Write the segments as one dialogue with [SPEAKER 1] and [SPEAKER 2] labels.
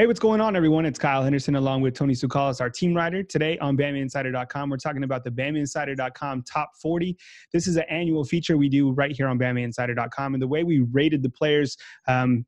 [SPEAKER 1] Hey, what's going on, everyone? It's Kyle Henderson along with Tony Sukalis, our team writer. Today on BamaInsider.com, we're talking about the BamaInsider.com Top 40. This is an annual feature we do right here on BamaInsider.com. And the way we rated the players,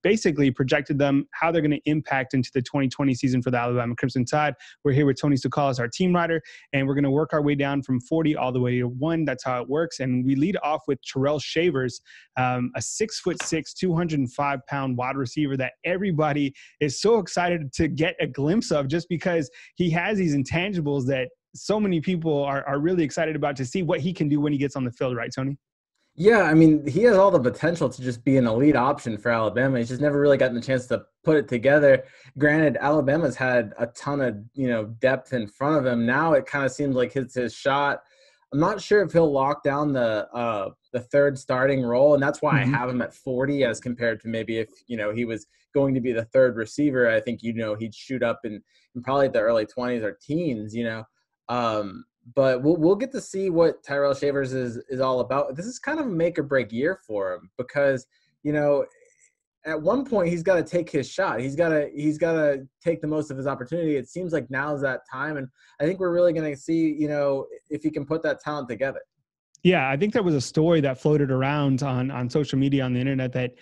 [SPEAKER 1] basically projected them, how they're going to impact into the 2020 season for the Alabama Crimson Tide. We're here with Tony Sukalis, our team writer, and we're going to work our way down from 40 all the way to 1. That's how it works. And we lead off with Tyrell Shavers, a 6'6", 205-pound wide receiver that everybody is so excited to get a glimpse of, just because he has these intangibles that so many people are really excited about to see what he can do when he gets on the field, right, Tony?
[SPEAKER 2] Yeah, I mean, he has all the potential to just be an elite option for Alabama. He's just never really gotten the chance to put it together. Granted, Alabama's had a ton of, depth in front of him. Now it kind of seems like it's his shot. I'm not sure if he'll lock down the third starting role, and that's why I have him at 40 as compared to maybe if, he was going to be the third receiver. I think, he'd shoot up in probably the early 20s or teens, But we'll get to see what Tyrell Shavers is all about. This is kind of a make or break year for him because, at one point he's got to take his shot. He's got to take the most of his opportunity. It seems like now's that time, and I think we're really going to see, if he can put that talent together.
[SPEAKER 1] Yeah, I think there was a story that floated around on social media, on the internet, that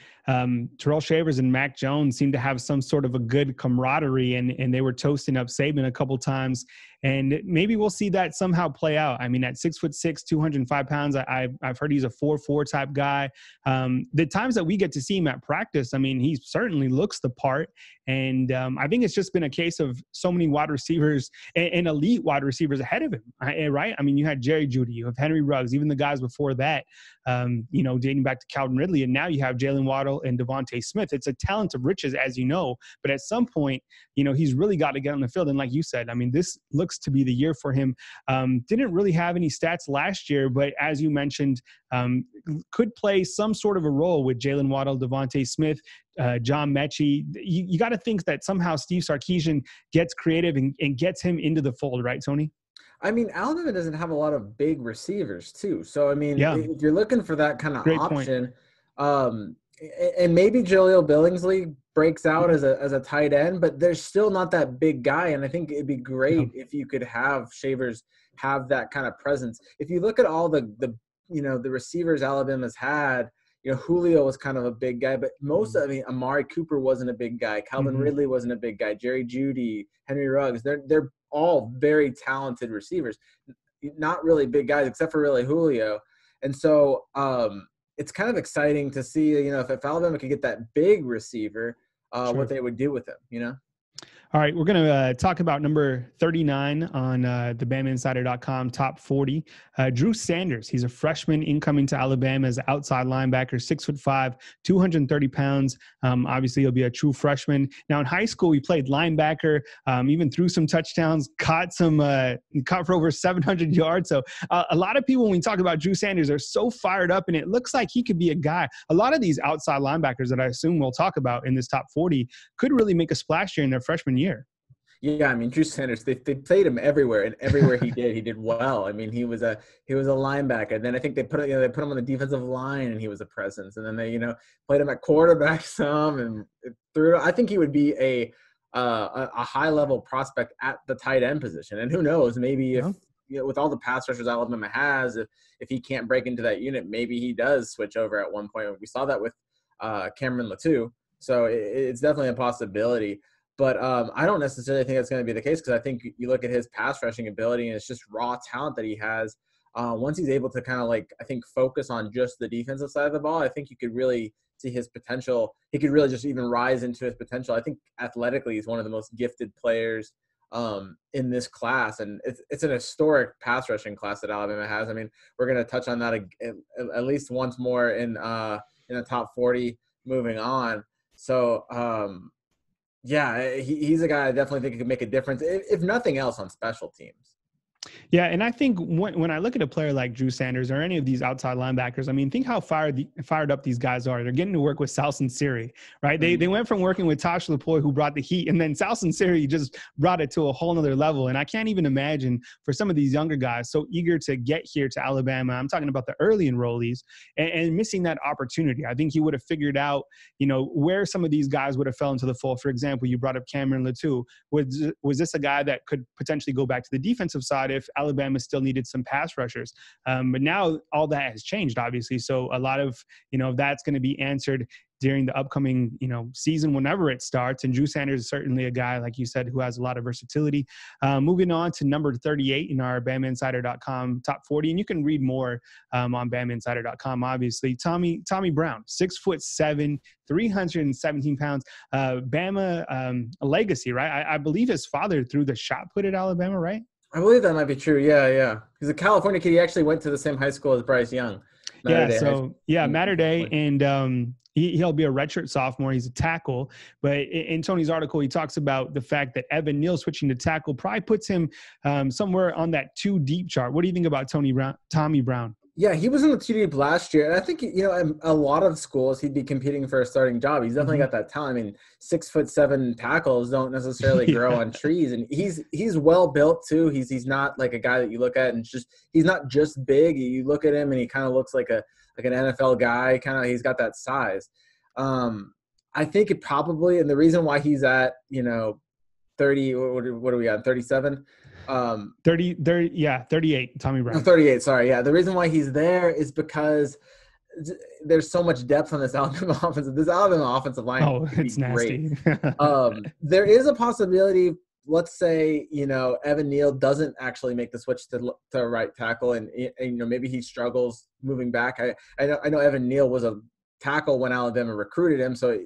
[SPEAKER 1] Tyrell Shavers and Mac Jones seemed to have some sort of a good camaraderie, and they were toasting up Saban a couple times. And maybe we'll see that somehow play out. I mean, at 6'6", 205 pounds, I've heard he's a 4.4 type guy. The times that we get to see him at practice, I mean, he certainly looks the part. And I think it's just been a case of so many wide receivers and elite wide receivers ahead of him, right? I mean, you had Jerry Jeudy, you have Henry Ruggs, even the guys before that, dating back to Calvin Ridley, and now you have Jalen Waddle and Devontae Smith. It's a talent of riches, as you know, but at some point, he's really got to get on the field. And like you said, I mean, this looks to be the year for him. Didn't really have any stats last year, but as you mentioned, could play some sort of a role with Jalen Waddle, Devontae Smith, John Mechie. You got to think that somehow Steve Sarkisian gets creative and gets him into the fold, right, Tony?
[SPEAKER 2] I mean, Alabama doesn't have a lot of big receivers too. So, I mean,
[SPEAKER 1] yeah,
[SPEAKER 2] if you're looking for that kind of
[SPEAKER 1] great
[SPEAKER 2] option, and maybe Jaleel Billingsley breaks out as a tight end, but there's still not that big guy. And I think it'd be great if you could have Shavers have that kind of presence. If you look at all the receivers Alabama's had, Julio was kind of a big guy, but Amari Cooper wasn't a big guy. Calvin Ridley wasn't a big guy. Jerry Jeudy, Henry Ruggs, they're all very talented receivers, not really big guys except for really Julio. And so it's kind of exciting to see, if Alabama could get that big receiver, what they would do with him,
[SPEAKER 1] All right, we're going to talk about number 39 on the BamaInsider.com Top 40. Drew Sanders, he's a freshman incoming to Alabama as an outside linebacker, 6'5", 230 pounds. Obviously, he'll be a true freshman. Now, in high school, he played linebacker, even threw some touchdowns, caught for over 700 yards. So a lot of people, when we talk about Drew Sanders, are so fired up, and it looks like he could be a guy. A lot of these outside linebackers that I assume we'll talk about in this Top 40 could really make a splash here in their freshman year.
[SPEAKER 2] Yeah, I mean, Drew Sanders, they played him everywhere, and everywhere he did well. I mean, he was a linebacker. And then I think they put him on the defensive line, and he was a presence. And then they, played him at quarterback some, and I think he would be a high level prospect at the tight end position. And who knows, maybe if with all the pass rushers Alabama has, if he can't break into that unit, maybe he does switch over at one point. We saw that with Cameron Latou, so it's definitely a possibility. But I don't necessarily think that's going to be the case, because I think you look at his pass rushing ability, and it's just raw talent that he has. Once he's able to kind of focus on just the defensive side of the ball, I think you could really see his potential. He could really just even rise into his potential. I think athletically he's one of the most gifted players in this class, and it's an historic pass rushing class that Alabama has. I mean, we're going to touch on that at least once more in the top 40 moving on. So, yeah, he's a guy I definitely think could make a difference, if nothing else, on special teams.
[SPEAKER 1] Yeah, and I think when I look at a player like Drew Sanders or any of these outside linebackers, I mean, think how fired up these guys are. They're getting to work with Salson Siri, right? They went from working with Tosh Lapoy, who brought the heat, and then Salson Siri just brought it to a whole nother level. And I can't even imagine for some of these younger guys so eager to get here to Alabama. I'm talking about the early enrollees and missing that opportunity. I think he would have figured out, where some of these guys would have fell into the fold. For example, you brought up Cameron Latou. Was this a guy that could potentially go back to the defensive side if Alabama still needed some pass rushers? But now all that has changed, obviously. So a lot of, that's going to be answered during the upcoming, season, whenever it starts. And Drew Sanders is certainly a guy, like you said, who has a lot of versatility. Moving on to number 38 in our BamaInsider.com top 40. And you can read more on BamaInsider.com, obviously. Tommy Brown, 6'7", 317 pounds. Bama legacy, right? I believe his father threw the shot put at Alabama, right?
[SPEAKER 2] I believe that might be true. Yeah. He's a California kid. He actually went to the same high school as Bryce Young.
[SPEAKER 1] Mater Day, and he'll be a redshirt sophomore. He's a tackle, but in Tony's article, he talks about the fact that Evan Neal switching to tackle probably puts him somewhere on that 2 deep chart. What do you think about Tommy Brown?
[SPEAKER 2] Yeah, he was in the 2 deep last year, and I think a lot of schools he'd be competing for a starting job. He's definitely got that talent. I mean, 6'7" tackles don't necessarily grow on trees, and he's well built too. He's not like a guy that you look at and he's not just big. You look at him and he kind of looks like an NFL guy. He's got that size. I think it probably, and the reason why he's at 30. What are we at? 37.
[SPEAKER 1] 38, Tommy Brown.
[SPEAKER 2] 38, sorry. Yeah, the reason why he's there is because there's so much depth on this Alabama offensive. This Alabama offensive line.
[SPEAKER 1] Oh, it's nasty.
[SPEAKER 2] There is a possibility. Let's say Evan Neal doesn't actually make the switch to right tackle, and maybe he struggles moving back. I know Evan Neal was a tackle when Alabama recruited him, so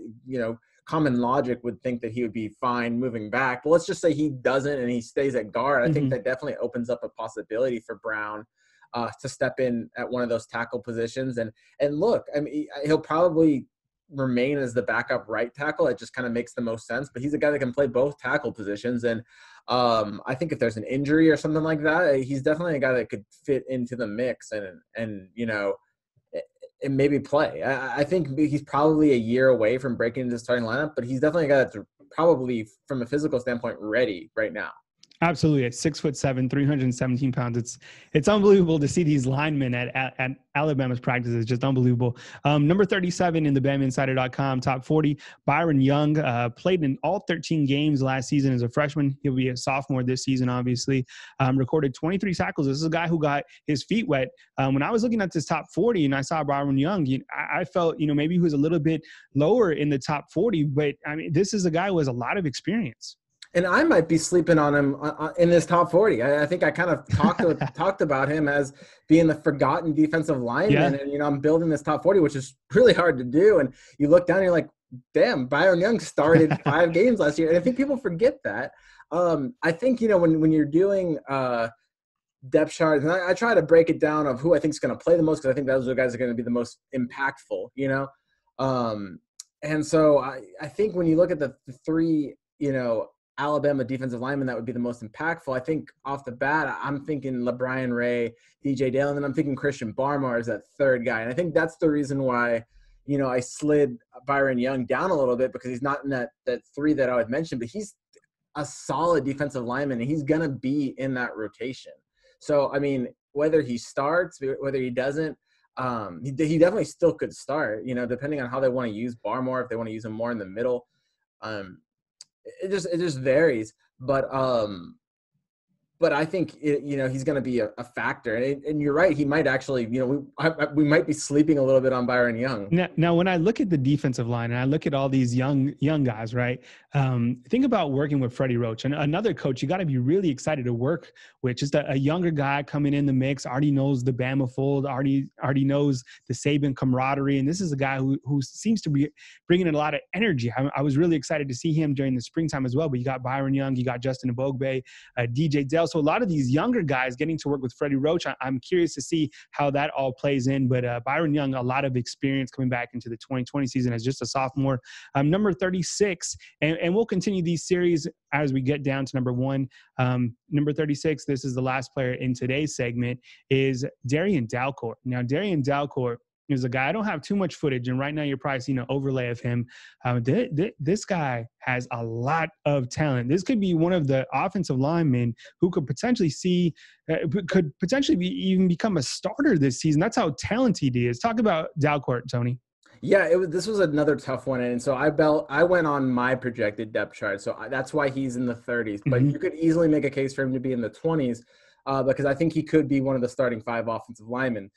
[SPEAKER 2] common logic would think that he would be fine moving back. But let's just say he doesn't and he stays at guard. I think that definitely opens up a possibility for Brown to step in at one of those tackle positions. And look, I mean, he'll probably remain as the backup right tackle. It just kind of makes the most sense. But he's a guy that can play both tackle positions. And I think if there's an injury or something like that, he's definitely a guy that could fit into the mix and maybe play. I think he's probably a year away from breaking into the starting lineup, but he's definitely a guy that's probably, from a physical standpoint, ready right now.
[SPEAKER 1] Absolutely. At 6'7", 317 pounds. It's unbelievable to see these linemen at Alabama's practices. Just unbelievable. Number 37 in the BamaInsider.com top 40, Byron Young, played in all 13 games last season as a freshman. He'll be a sophomore this season, obviously. Recorded 23 tackles. This is a guy who got his feet wet. When I was looking at this top 40 and I saw Byron Young, I felt, maybe he was a little bit lower in the top 40, but I mean, this is a guy who has a lot of experience.
[SPEAKER 2] And I might be sleeping on him in this top 40. I think I kind of talked about him as being the forgotten defensive lineman. Yeah. And, I'm building this top 40, which is really hard to do. And you look down and you're like, damn, Byron Young started 5 games last year. And I think people forget that. I think, when you're doing depth charts, and I try to break it down of who I think is going to play the most, because I think those are the guys that are going to be the most impactful, And so I think when you look at the 3, Alabama defensive lineman that would be the most impactful, I think off the bat, I'm thinking LeBron Ray, DJ Dale, and then I'm thinking Christian Barmore as that 3rd guy. And I think that's the reason why, I slid Byron Young down a little bit, because he's not in that 3 that I would mention, but he's a solid defensive lineman, and he's going to be in that rotation. So, I mean, whether he starts, whether he doesn't, he definitely still could start, depending on how they want to use Barmore, if they want to use him more in the middle. It just varies, but I think he's going to be a factor, and you're right. He might actually, we might be sleeping a little bit on Byron Young.
[SPEAKER 1] Now, when I look at the defensive line and I look at all these young guys, right? Think about working with Freddie Roach, and another coach you got to be really excited to work with. Just a younger guy coming in the mix, already knows the Bama fold, already knows the Saban camaraderie, and this is a guy who seems to be bringing in a lot of energy. I was really excited to see him during the springtime as well. But you got Byron Young, you got Justin Ebogbe, DJ Dell. So a lot of these younger guys getting to work with Freddie Roach, I'm curious to see how that all plays in. But Byron Young, a lot of experience coming back into the 2020 season as just a sophomore. Number 36, and we'll continue these series as we get down to number 1. Number 36, this is the last player in today's segment, is Darion Dellcourt. Now, Darion Dellcourt is a guy, I don't have too much footage, and right now you're probably seeing an overlay of him. This guy has a lot of talent. This could be one of the offensive linemen who could potentially even become a starter this season. That's how talented he is. Talk about Dellcourt, Tony.
[SPEAKER 2] Yeah, this was another tough one, and so I went on my projected depth chart, so that's why he's in the 30s. But you could easily make a case for him to be in the 20s because I think he could be one of the starting 5 offensive linemen.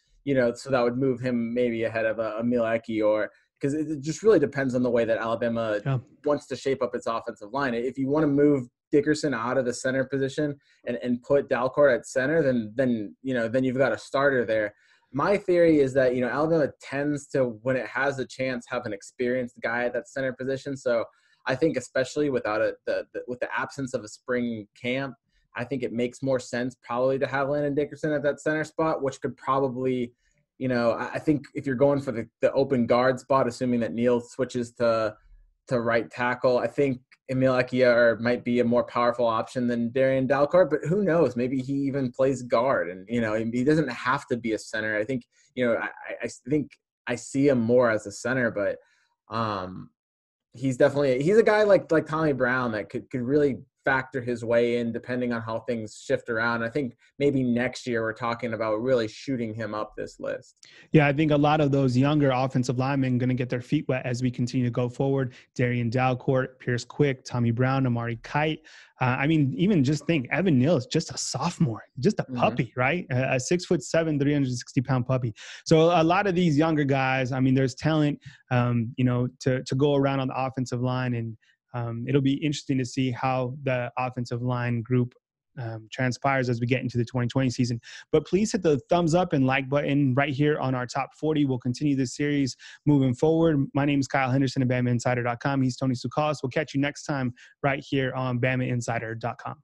[SPEAKER 2] So that would move him maybe ahead of a Mileki, or because it just really depends on the way that Alabama wants to shape up its offensive line. If you want to move Dickerson out of the center position and put Dellcourt at center, then you've got a starter there. My theory is that, Alabama tends to, when it has a chance, have an experienced guy at that center position. So I think especially with the absence of a spring camp, I think it makes more sense probably to have Landon Dickerson at that center spot, which could probably, I think if you're going for the open guard spot, assuming that Neal switches to right tackle, I think Emil Ekiar might be a more powerful option than Darion Dellcourt, but who knows? Maybe he even plays guard, and he doesn't have to be a center. I think I think I see him more as a center, but he's a guy like Tommy Brown that could really factor his way in depending on how things shift around. I think maybe next year we're talking about really shooting him up this list.
[SPEAKER 1] Yeah, I think a lot of those younger offensive linemen going to get their feet wet as we continue to go forward. Darion Dellcourt, Pierce Quick, Tommy Brown, Amari Kite. Even just think, Evan Neal is just a sophomore, just a puppy, right? A 6'7", 360-pound puppy. So a lot of these younger guys, there's talent, to go around on the offensive line, and it'll be interesting to see how the offensive line group transpires as we get into the 2020 season. But please hit the thumbs up and like button right here on our top 40. We'll continue this series moving forward. My name is Kyle Henderson at BamaInsider.com. He's Tony Sukalis. We'll catch you next time right here on BamaInsider.com.